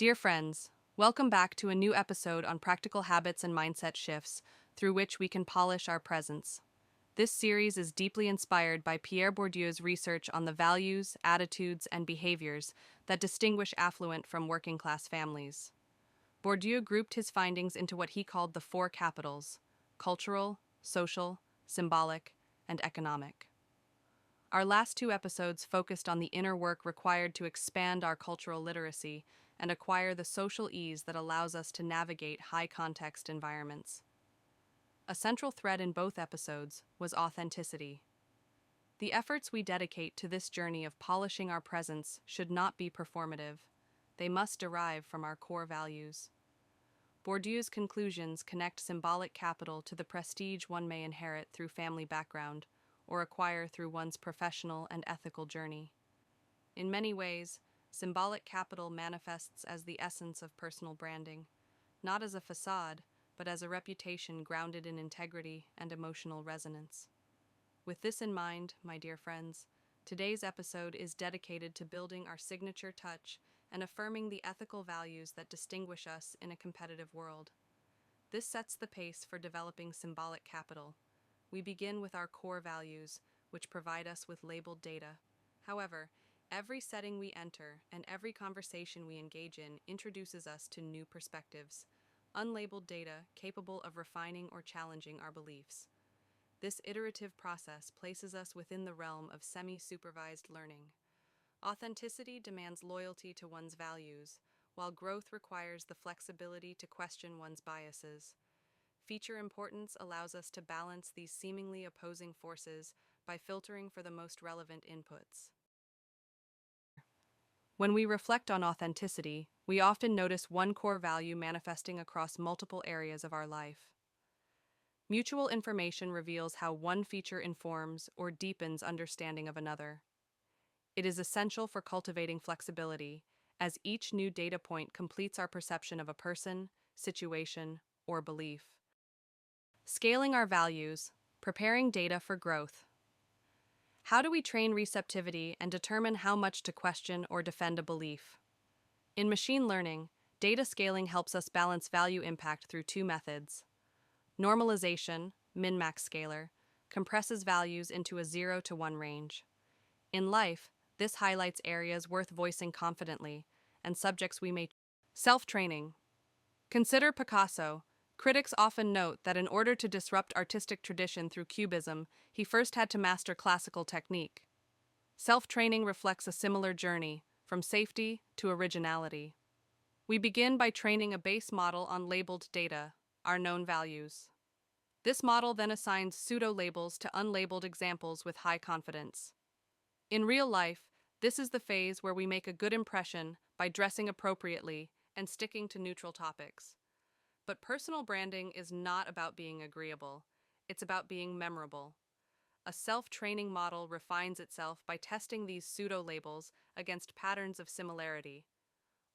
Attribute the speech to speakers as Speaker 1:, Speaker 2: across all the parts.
Speaker 1: Dear friends, welcome back to a new episode on practical habits and mindset shifts through which we can polish our presence. This series is deeply inspired by Pierre Bourdieu's research on the values, attitudes, and behaviors that distinguish affluent from working class families. Bourdieu grouped his findings into what he called the four capitals: cultural, social, symbolic, and economic. Our last two episodes focused on the inner work required to expand our cultural literacy and acquire the social ease that allows us to navigate high-context environments. A central thread in both episodes was authenticity. The efforts we dedicate to this journey of polishing our presence should not be performative. They must derive from our core values. Bourdieu's conclusions connect symbolic capital to the prestige one may inherit through family background or acquire through one's professional and ethical journey. In many ways, symbolic capital manifests as the essence of personal branding, not as a facade, but as a reputation grounded in integrity and emotional resonance. With this in mind, my dear friends, today's episode is dedicated to building our signature touch and affirming the ethical values that distinguish us in a competitive world. This sets the pace for developing symbolic capital. We begin with our core values, which provide us with labeled data. However, every setting we enter and every conversation we engage in introduces us to new perspectives, unlabeled data capable of refining or challenging our beliefs. This iterative process places us within the realm of semi-supervised learning. Authenticity demands loyalty to one's values, while growth requires the flexibility to question one's biases. Feature importance allows us to balance these seemingly opposing forces by filtering for the most relevant inputs. When we reflect on authenticity, we often notice one core value manifesting across multiple areas of our life. Mutual information reveals how one feature informs or deepens understanding of another. It is essential for cultivating flexibility, as each new data point completes our perception of a person, situation, or belief. Scaling our values, preparing data for growth. How do we train receptivity and determine how much to question or defend a belief? In machine learning, data scaling helps us balance value impact through two methods. Normalization, min-max scalar, compresses values into a 0 to 1 range. In life, this highlights areas worth voicing confidently and subjects we may. Self-training. Consider Picasso. Critics often note that in order to disrupt artistic tradition through cubism, he first had to master classical technique. Self-training reflects a similar journey, from safety to originality. We begin by training a base model on labeled data, our known values. This model then assigns pseudo-labels to unlabeled examples with high confidence. In real life, this is the phase where we make a good impression by dressing appropriately and sticking to neutral topics. But personal branding is not about being agreeable. It's about being memorable. A self-training model refines itself by testing these pseudo-labels against patterns of similarity.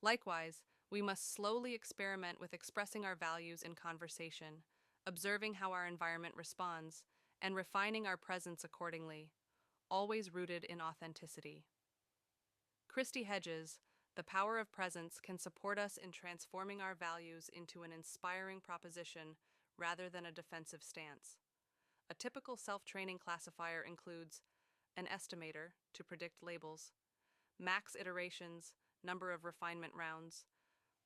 Speaker 1: Likewise, we must slowly experiment with expressing our values in conversation, observing how our environment responds, and refining our presence accordingly, always rooted in authenticity. Christy Hedges, the power of presence can support us in transforming our values into an inspiring proposition rather than a defensive stance. A typical self-training classifier includes an estimator to predict labels, max iterations, number of refinement rounds,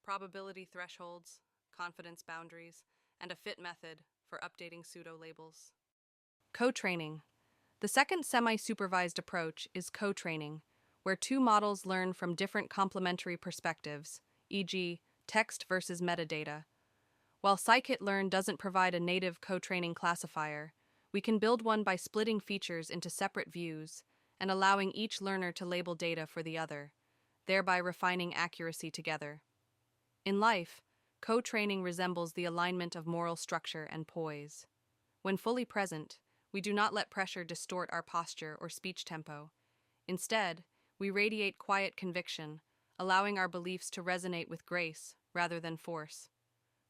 Speaker 1: probability thresholds, confidence boundaries, and a fit method for updating pseudo-labels. Co-training. The second semi-supervised approach is co-training, where two models learn from different complementary perspectives, e.g., text versus metadata. While scikit-learn doesn't provide a native co-training classifier, we can build one by splitting features into separate views and allowing each learner to label data for the other, thereby refining accuracy together. In life, co-training resembles the alignment of moral structure and poise. When fully present, we do not let pressure distort our posture or speech tempo. Instead, we radiate quiet conviction, allowing our beliefs to resonate with grace rather than force.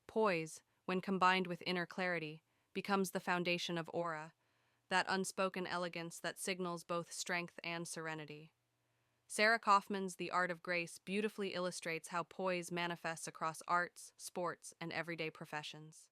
Speaker 1: Poise, when combined with inner clarity, becomes the foundation of aura, that unspoken elegance that signals both strength and serenity. Sarah Kaufman's The Art of Grace beautifully illustrates how poise manifests across arts, sports, and everyday professions.